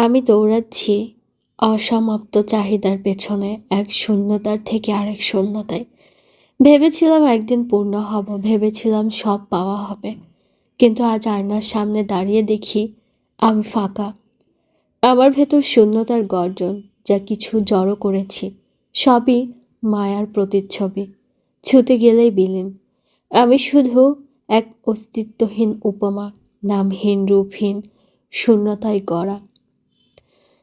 আমি দৌড়াচ্ছি অসমাপ্ত চাহিদার পেছনে, এক শূন্যতার থেকে আরেক শূন্যতায়। ভেবেছিলাম একদিন পূর্ণ হব, ভেবেছিলাম সব পাওয়া হবে, কিন্তু আজ আয়নার সামনে দাঁড়িয়ে দেখি আমি ফাঁকা। আমার ভেতর শূন্যতার গর্জন, যা কিছু জড়ো করেছি সবই মায়ার প্রতিচ্ছবি, ছুতে গেলেই বিলীন। আমি শুধু এক অস্তিত্বহীন উপমা, নামহীন রূপহীন শূন্যতায় গড়া।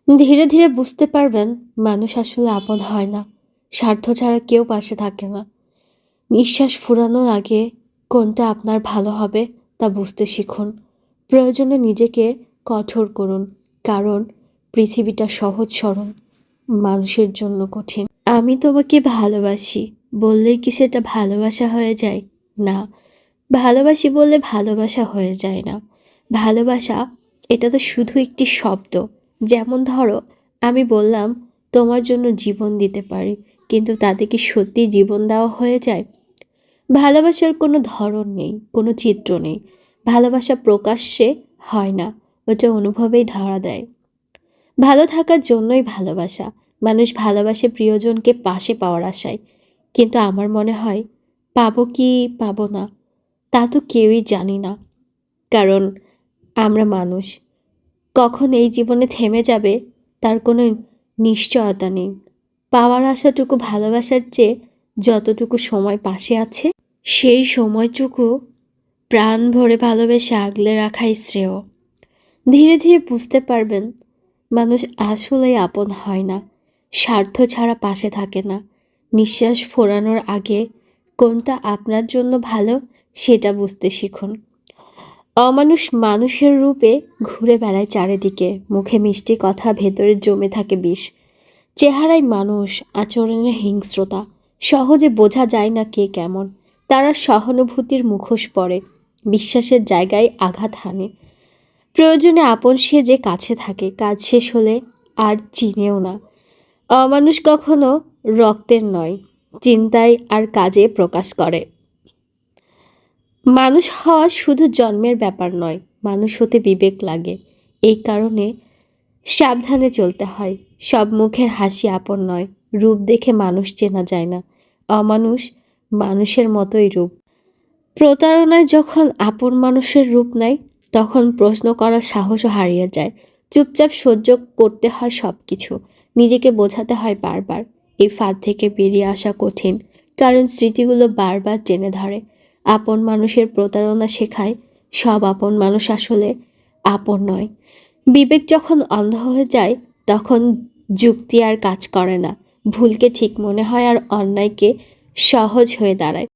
ধীরে ধীরে বুঝতে পারবেন মানুষ আসলে আপন হয় না, স্বার্থ ছাড়া কেউ পাশে থাকে না। নিঃশ্বাস ফুরানোর আগে কোনটা আপনার ভালো হবে তা বুঝতে শিখুন। প্রয়োজনে নিজেকে কঠোর করুন, কারণ পৃথিবীটা সহজ সরল, মানুষের জন্য কঠিন। আমি তোমাকে ভালোবাসি বললেই কি সেটা ভালোবাসা হয়ে যায়? না, ভালোবাসি বললে ভালোবাসা হয়ে যায় না। ভালোবাসা এটা তো শুধু একটি শব্দ। যেমন ধরো, আমি বললাম তোমার জন্য জীবন দিতে পারি, কিন্তু তাতে কি সত্যি জীবন দেওয়া হয়ে যায়? ভালোবাসার কোনো ধরন নেই, কোনো চিত্র নেই। ভালোবাসা প্রকাশ্যে হয় না, ওটা অনুভবেই ধরা দেয়। ভালো থাকার জন্যই ভালোবাসা। মানুষ ভালোবাসে প্রিয়জনকে পাশে পাওয়ার আশায়, কিন্তু আমার মনে হয় পাবো কি পাবো না তা তো কেউই জানি না। কারণ আমরা মানুষ, কখন এই জীবনে থেমে যাবে তার কোনো নিশ্চয়তা নেই। পাওয়ার আশাটুকু ভালোবাসার চেয়ে যতটুকু সময় পাশে আছে সেই সময়টুকু প্রাণ ভরে ভালোবেসে আগলে রাখাই শ্রেয়। ধীরে ধীরে বুঝতে পারবেন মানুষ আসলেই আপন হয় না, স্বার্থ ছাড়া পাশে থাকে না। নিঃশ্বাস ফোরানোর আগে কোনটা আপনার জন্য ভালো সেটা বুঝতে শিখুন। অমানুষ মানুষের রূপে ঘুরে বেড়ায় চারিদিকে, মুখে মিষ্টি কথা, ভেতরে জমে থাকে বিষ। চেহারায় মানুষ, আচরণের হিংস্রতা, সহজে বোঝা যায় না কে কেমন। তারা সহানুভূতির মুখোশ পরে, বিশ্বাসের জায়গায় আঘাত হানে। প্রয়োজনে আপন সেজে কাছে থাকে, কাজ শেষ হলে আর চিনেও না। অমানুষ কখনো রক্তের নয়, চিন্তায় আর কাজে প্রকাশ করে। মানুষ হওয়া শুধু জন্মের ব্যাপার নয়, মানুষ হতে বিবেক লাগে। এই কারণে সাবধানে চলতে হয়। সব মুখের হাসি আপন নয়, রূপ দেখে মানুষ চেনা যায় না। অমানুষ মানুষের মতোই রূপ। প্রতারণায় যখন আপন মানুষের রূপ নেয়, তখন প্রশ্ন করার সাহসও হারিয়ে যায়। চুপচাপ সহ্য করতে হয় সব কিছু, নিজেকে বোঝাতে হয় বারবার। এই ফাঁদ থেকে বেরিয়ে আসা কঠিন, কারণ স্মৃতিগুলো বারবার টেনে ধরে। আপন মানুষের প্রতারণা শেখায় সব আপন মানুষ আসলে আপন নয়। বিবেক যখন অন্ধ হয়ে যায়, তখন যুক্তি আর কাজ করে না। ভুলকে ঠিক মনে হয় আর অন্যায়কে সহজ হয়ে দাঁড়ায়।